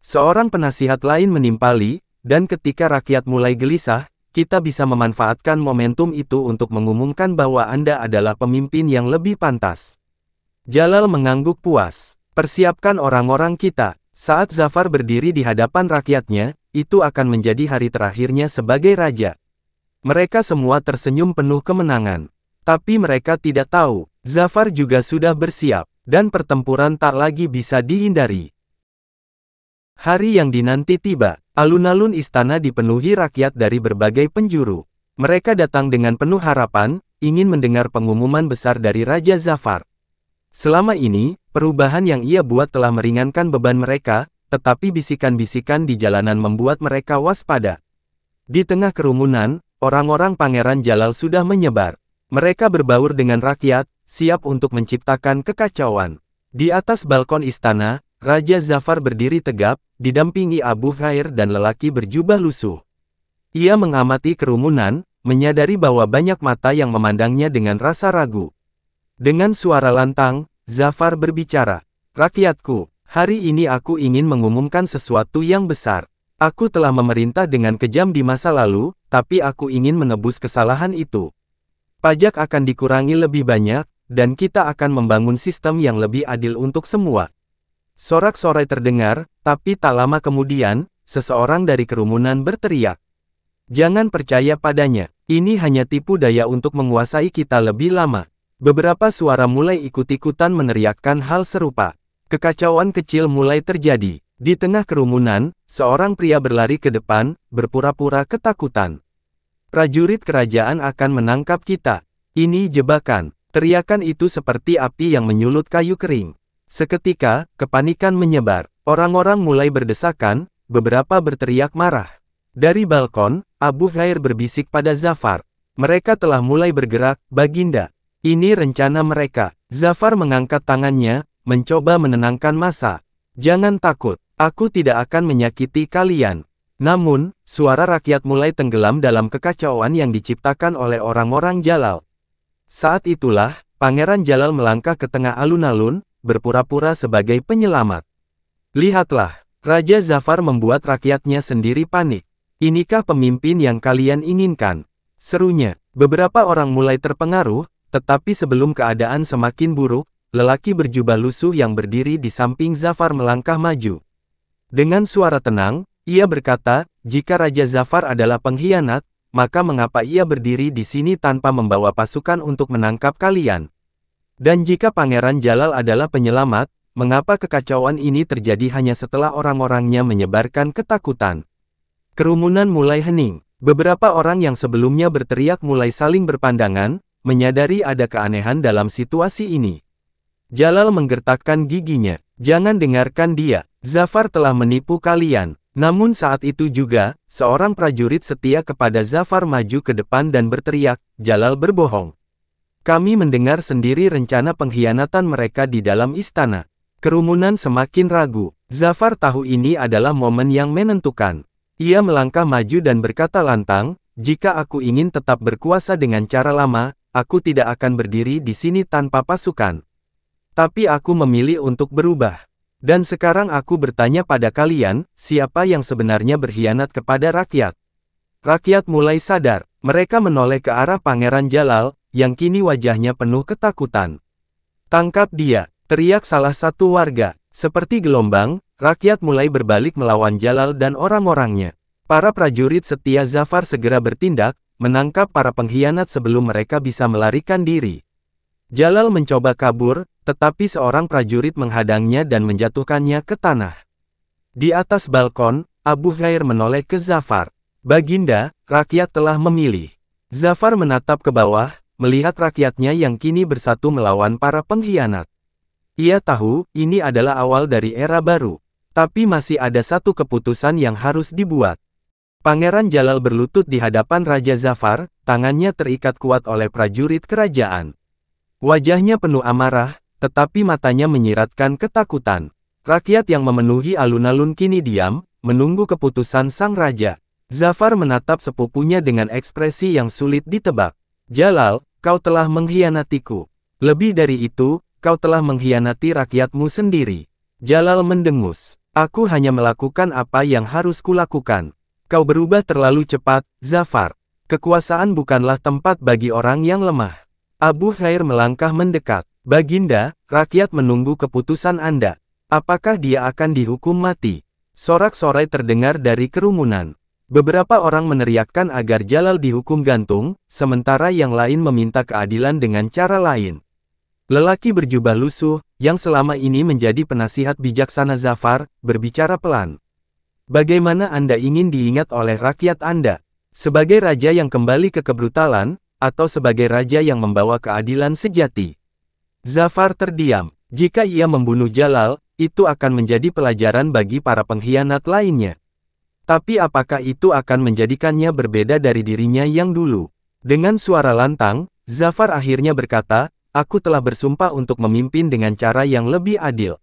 Seorang penasihat lain menimpali, dan ketika rakyat mulai gelisah, kita bisa memanfaatkan momentum itu untuk mengumumkan bahwa Anda adalah pemimpin yang lebih pantas. Jalal mengangguk puas. Persiapkan orang-orang kita. Saat Zafar berdiri di hadapan rakyatnya, itu akan menjadi hari terakhirnya sebagai raja. Mereka semua tersenyum penuh kemenangan. Tapi mereka tidak tahu, Zafar juga sudah bersiap, dan pertempuran tak lagi bisa dihindari. Hari yang dinanti tiba. Alun-alun istana dipenuhi rakyat dari berbagai penjuru. Mereka datang dengan penuh harapan, ingin mendengar pengumuman besar dari Raja Zafar. Selama ini, perubahan yang ia buat telah meringankan beban mereka, tetapi bisikan-bisikan di jalanan membuat mereka waspada. Di tengah kerumunan, orang-orang Pangeran Jalal sudah menyebar. Mereka berbaur dengan rakyat, siap untuk menciptakan kekacauan. Di atas balkon istana, Raja Zafar berdiri tegap, didampingi Abu Khair dan lelaki berjubah lusuh. Ia mengamati kerumunan, menyadari bahwa banyak mata yang memandangnya dengan rasa ragu. Dengan suara lantang, Zafar berbicara, "Rakyatku, hari ini aku ingin mengumumkan sesuatu yang besar. Aku telah memerintah dengan kejam di masa lalu, tapi aku ingin menebus kesalahan itu. Pajak akan dikurangi lebih banyak, dan kita akan membangun sistem yang lebih adil untuk semua." Sorak-sorai terdengar, tapi tak lama kemudian, seseorang dari kerumunan berteriak, "Jangan percaya padanya, ini hanya tipu daya untuk menguasai kita lebih lama." Beberapa suara mulai ikut-ikutan meneriakkan hal serupa. Kekacauan kecil mulai terjadi. Di tengah kerumunan, seorang pria berlari ke depan, berpura-pura ketakutan. "Prajurit kerajaan akan menangkap kita. Ini jebakan." Teriakan itu seperti api yang menyulut kayu kering. Seketika, kepanikan menyebar. Orang-orang mulai berdesakan, beberapa berteriak marah. Dari balkon, Abu Khair berbisik pada Zafar. "Mereka telah mulai bergerak, Baginda. Ini rencana mereka." Zafar mengangkat tangannya, mencoba menenangkan massa. "Jangan takut, aku tidak akan menyakiti kalian." Namun, suara rakyat mulai tenggelam dalam kekacauan yang diciptakan oleh orang-orang Jalal. Saat itulah, Pangeran Jalal melangkah ke tengah alun-alun, berpura-pura sebagai penyelamat. "Lihatlah, Raja Zafar membuat rakyatnya sendiri panik. Inikah pemimpin yang kalian inginkan?" serunya. Beberapa orang mulai terpengaruh, tetapi sebelum keadaan semakin buruk, lelaki berjubah lusuh yang berdiri di samping Zafar melangkah maju. Dengan suara tenang, ia berkata, "Jika Raja Zafar adalah pengkhianat, maka mengapa ia berdiri di sini tanpa membawa pasukan untuk menangkap kalian? Dan jika Pangeran Jalal adalah penyelamat, mengapa kekacauan ini terjadi hanya setelah orang-orangnya menyebarkan ketakutan?" Kerumunan mulai hening. Beberapa orang yang sebelumnya berteriak mulai saling berpandangan, menyadari ada keanehan dalam situasi ini. Jalal menggertakkan giginya. "Jangan dengarkan dia. Zafar telah menipu kalian." Namun saat itu juga, seorang prajurit setia kepada Zafar maju ke depan dan berteriak, "Jalal berbohong. Kami mendengar sendiri rencana pengkhianatan mereka di dalam istana." Kerumunan semakin ragu. Zafar tahu ini adalah momen yang menentukan. Ia melangkah maju dan berkata lantang, "Jika aku ingin tetap berkuasa dengan cara lama, aku tidak akan berdiri di sini tanpa pasukan. Tapi aku memilih untuk berubah. Dan sekarang aku bertanya pada kalian, siapa yang sebenarnya berkhianat kepada rakyat?" Rakyat mulai sadar. Mereka menoleh ke arah Pangeran Jalal, yang kini wajahnya penuh ketakutan. "Tangkap dia!" teriak salah satu warga. Seperti gelombang, rakyat mulai berbalik melawan Jalal dan orang-orangnya. Para prajurit setia Zafar segera bertindak, menangkap para pengkhianat sebelum mereka bisa melarikan diri. Jalal mencoba kabur, tetapi seorang prajurit menghadangnya dan menjatuhkannya ke tanah. Di atas balkon, Abu Khair menoleh ke Zafar. "Baginda, rakyat telah memilih." Zafar menatap ke bawah, melihat rakyatnya yang kini bersatu melawan para pengkhianat. Ia tahu, ini adalah awal dari era baru. Tapi masih ada satu keputusan yang harus dibuat. Pangeran Jalal berlutut di hadapan Raja Zafar, tangannya terikat kuat oleh prajurit kerajaan. Wajahnya penuh amarah, tetapi matanya menyiratkan ketakutan. Rakyat yang memenuhi alun-alun kini diam, menunggu keputusan sang raja. Zafar menatap sepupunya dengan ekspresi yang sulit ditebak. Jalal, kau telah mengkhianatiku. Lebih dari itu, kau telah mengkhianati rakyatmu sendiri. Jalal mendengus. Aku hanya melakukan apa yang harus kulakukan. Kau berubah terlalu cepat, Zafar. Kekuasaan bukanlah tempat bagi orang yang lemah. Abu Khair melangkah mendekat. Baginda, rakyat menunggu keputusan Anda. Apakah dia akan dihukum mati? Sorak-sorai terdengar dari kerumunan. Beberapa orang meneriakkan agar Jalal dihukum gantung, sementara yang lain meminta keadilan dengan cara lain. Lelaki berjubah lusuh, yang selama ini menjadi penasihat bijaksana Zafar, berbicara pelan. Bagaimana Anda ingin diingat oleh rakyat Anda? Sebagai raja yang kembali ke kebrutalan, atau sebagai raja yang membawa keadilan sejati? Zafar terdiam. Jika ia membunuh Jalal, itu akan menjadi pelajaran bagi para pengkhianat lainnya. Tapi apakah itu akan menjadikannya berbeda dari dirinya yang dulu? Dengan suara lantang, Zafar akhirnya berkata, aku telah bersumpah untuk memimpin dengan cara yang lebih adil.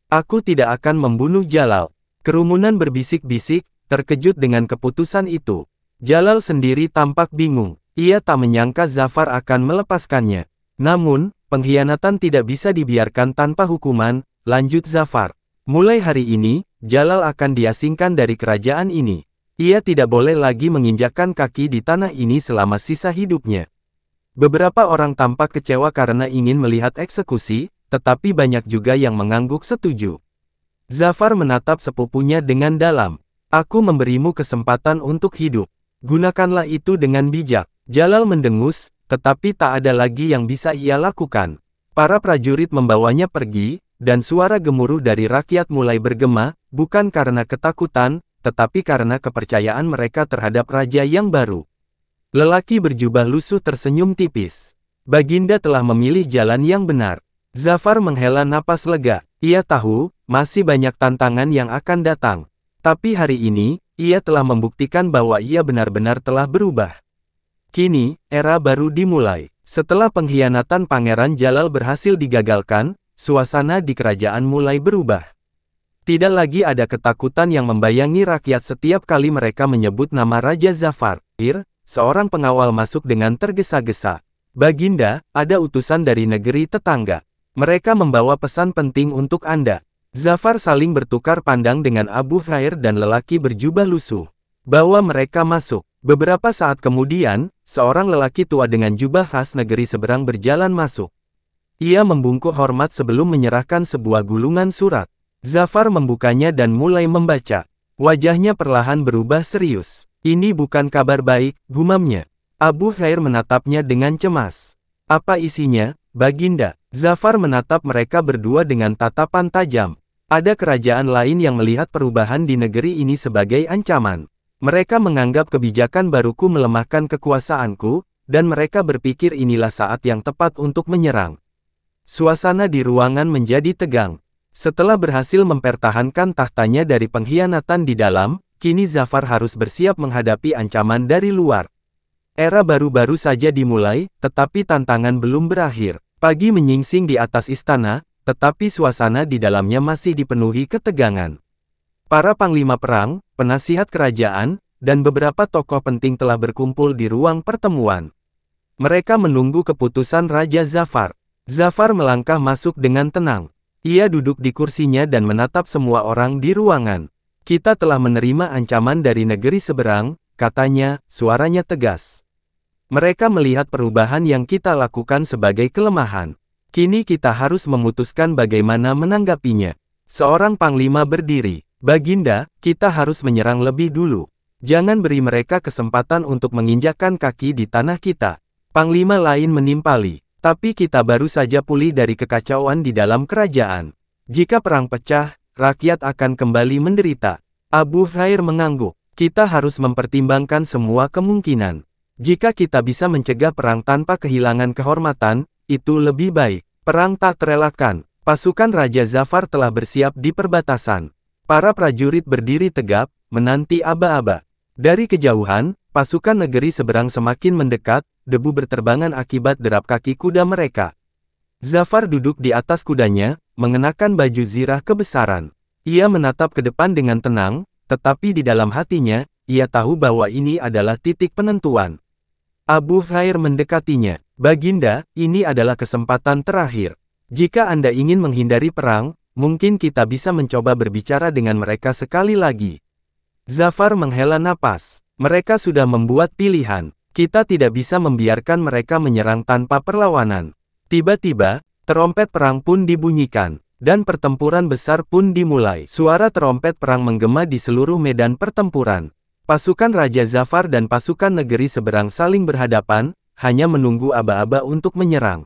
Aku tidak akan membunuh Jalal. Kerumunan berbisik-bisik, terkejut dengan keputusan itu. Jalal sendiri tampak bingung. Ia tak menyangka Zafar akan melepaskannya. Namun, pengkhianatan tidak bisa dibiarkan tanpa hukuman, lanjut Zafar. Mulai hari ini, Jalal akan diasingkan dari kerajaan ini. Ia tidak boleh lagi menginjakkan kaki di tanah ini selama sisa hidupnya. Beberapa orang tampak kecewa karena ingin melihat eksekusi, tetapi banyak juga yang mengangguk setuju. Zafar menatap sepupunya dengan dalam. Aku memberimu kesempatan untuk hidup. Gunakanlah itu dengan bijak. Jalal mendengus, tetapi tak ada lagi yang bisa ia lakukan. Para prajurit membawanya pergi, dan suara gemuruh dari rakyat mulai bergema, bukan karena ketakutan, tetapi karena kepercayaan mereka terhadap raja yang baru. Lelaki berjubah lusuh tersenyum tipis. Baginda telah memilih jalan yang benar. Zafar menghela napas lega. Ia tahu, masih banyak tantangan yang akan datang. Tapi hari ini, ia telah membuktikan bahwa ia benar-benar telah berubah. Kini, era baru dimulai. Setelah pengkhianatan Pangeran Jalal berhasil digagalkan, suasana di kerajaan mulai berubah. Tidak lagi ada ketakutan yang membayangi rakyat setiap kali mereka menyebut nama Raja Zafar. Seorang pengawal masuk dengan tergesa-gesa. Baginda, ada utusan dari negeri tetangga. Mereka membawa pesan penting untuk Anda. Zafar saling bertukar pandang dengan Abu Khair dan lelaki berjubah lusuh. Bawa mereka masuk. Beberapa saat kemudian, seorang lelaki tua dengan jubah khas negeri seberang berjalan masuk. Ia membungkuk hormat sebelum menyerahkan sebuah gulungan surat. Zafar membukanya dan mulai membaca. Wajahnya perlahan berubah serius. Ini bukan kabar baik, gumamnya. Abu Khair menatapnya dengan cemas. Apa isinya, Baginda? Zafar menatap mereka berdua dengan tatapan tajam. Ada kerajaan lain yang melihat perubahan di negeri ini sebagai ancaman. Mereka menganggap kebijakan baruku melemahkan kekuasaanku, dan mereka berpikir inilah saat yang tepat untuk menyerang. Suasana di ruangan menjadi tegang. Setelah berhasil mempertahankan tahtanya dari pengkhianatan di dalam, kini Zafar harus bersiap menghadapi ancaman dari luar. Era baru-baru saja dimulai, tetapi tantangan belum berakhir. Pagi menyingsing di atas istana, tetapi suasana di dalamnya masih dipenuhi ketegangan. Para panglima perang, penasihat kerajaan, dan beberapa tokoh penting telah berkumpul di ruang pertemuan. Mereka menunggu keputusan Raja Zafar. Zafar melangkah masuk dengan tenang. Ia duduk di kursinya dan menatap semua orang di ruangan. Kita telah menerima ancaman dari negeri seberang, katanya, suaranya tegas. Mereka melihat perubahan yang kita lakukan sebagai kelemahan. Kini kita harus memutuskan bagaimana menanggapinya. Seorang panglima berdiri. Baginda, kita harus menyerang lebih dulu. Jangan beri mereka kesempatan untuk menginjakkan kaki di tanah kita. Panglima lain menimpali. Tapi kita baru saja pulih dari kekacauan di dalam kerajaan. Jika perang pecah, rakyat akan kembali menderita. Abu Khair mengangguk. Kita harus mempertimbangkan semua kemungkinan. Jika kita bisa mencegah perang tanpa kehilangan kehormatan, itu lebih baik. Perang tak terelakkan. Pasukan Raja Zafar telah bersiap di perbatasan. Para prajurit berdiri tegap, menanti aba-aba. Dari kejauhan, pasukan negeri seberang semakin mendekat, debu berterbangan akibat derap kaki kuda mereka. Zafar duduk di atas kudanya, mengenakan baju zirah kebesaran. Ia menatap ke depan dengan tenang, tetapi di dalam hatinya, ia tahu bahwa ini adalah titik penentuan. Abu Khair mendekatinya. Baginda, ini adalah kesempatan terakhir. Jika Anda ingin menghindari perang, mungkin kita bisa mencoba berbicara dengan mereka sekali lagi. Zafar menghela napas. Mereka sudah membuat pilihan. Kita tidak bisa membiarkan mereka menyerang tanpa perlawanan. Tiba-tiba, terompet perang pun dibunyikan, dan pertempuran besar pun dimulai. Suara terompet perang menggema di seluruh medan pertempuran. Pasukan Raja Zafar dan pasukan negeri seberang saling berhadapan, hanya menunggu aba-aba untuk menyerang.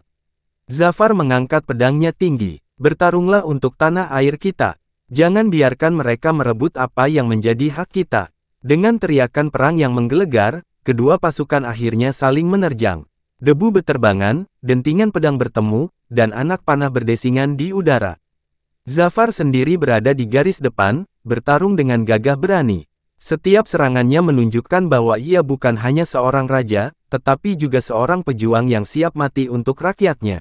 Zafar mengangkat pedangnya tinggi. Bertarunglah untuk tanah air kita. Jangan biarkan mereka merebut apa yang menjadi hak kita. Dengan teriakan perang yang menggelegar, kedua pasukan akhirnya saling menerjang. Debu beterbangan, dentingan pedang bertemu, dan anak panah berdesingan di udara. Zafar sendiri berada di garis depan, bertarung dengan gagah berani. Setiap serangannya menunjukkan bahwa ia bukan hanya seorang raja, tetapi juga seorang pejuang yang siap mati untuk rakyatnya.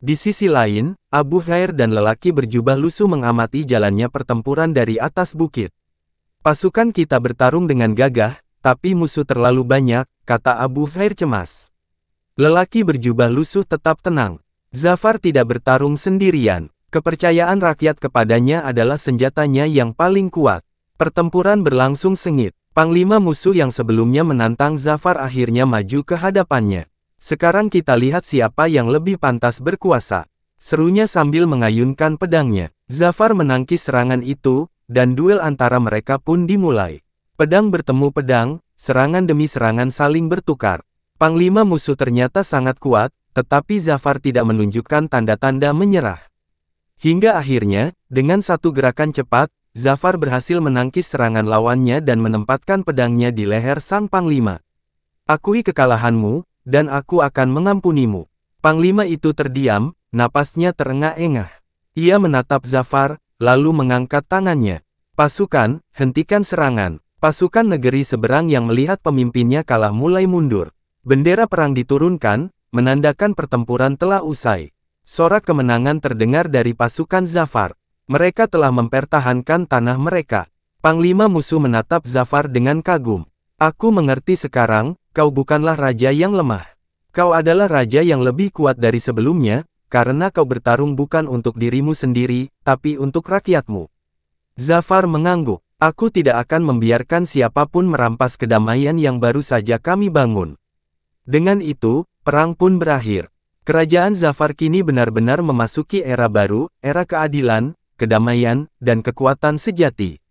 Di sisi lain, Abu Khair dan lelaki berjubah lusuh mengamati jalannya pertempuran dari atas bukit. Pasukan kita bertarung dengan gagah, tapi musuh terlalu banyak, kata Abu Khair cemas. Lelaki berjubah lusuh tetap tenang. Zafar tidak bertarung sendirian. Kepercayaan rakyat kepadanya adalah senjatanya yang paling kuat. Pertempuran berlangsung sengit. Panglima musuh yang sebelumnya menantang Zafar akhirnya maju ke hadapannya. Sekarang kita lihat siapa yang lebih pantas berkuasa. Serunya sambil mengayunkan pedangnya. Zafar menangkis serangan itu, dan duel antara mereka pun dimulai. Pedang bertemu pedang, serangan demi serangan saling bertukar. Panglima musuh ternyata sangat kuat, tetapi Zafar tidak menunjukkan tanda-tanda menyerah. Hingga akhirnya, dengan satu gerakan cepat, Zafar berhasil menangkis serangan lawannya dan menempatkan pedangnya di leher sang panglima. Akui kekalahanmu, dan aku akan mengampunimu. Panglima itu terdiam, napasnya terengah-engah. Ia menatap Zafar, lalu mengangkat tangannya. Pasukan, hentikan serangan. Pasukan negeri seberang yang melihat pemimpinnya kalah mulai mundur. Bendera perang diturunkan, menandakan pertempuran telah usai. Sorak kemenangan terdengar dari pasukan Zafar. Mereka telah mempertahankan tanah mereka. Panglima musuh menatap Zafar dengan kagum. Aku mengerti sekarang, kau bukanlah raja yang lemah. Kau adalah raja yang lebih kuat dari sebelumnya, karena kau bertarung bukan untuk dirimu sendiri, tapi untuk rakyatmu. Zafar mengangguk. Aku tidak akan membiarkan siapapun merampas kedamaian yang baru saja kami bangun. Dengan itu, perang pun berakhir. Kerajaan Zafar kini benar-benar memasuki era baru, era keadilan, kedamaian, dan kekuatan sejati.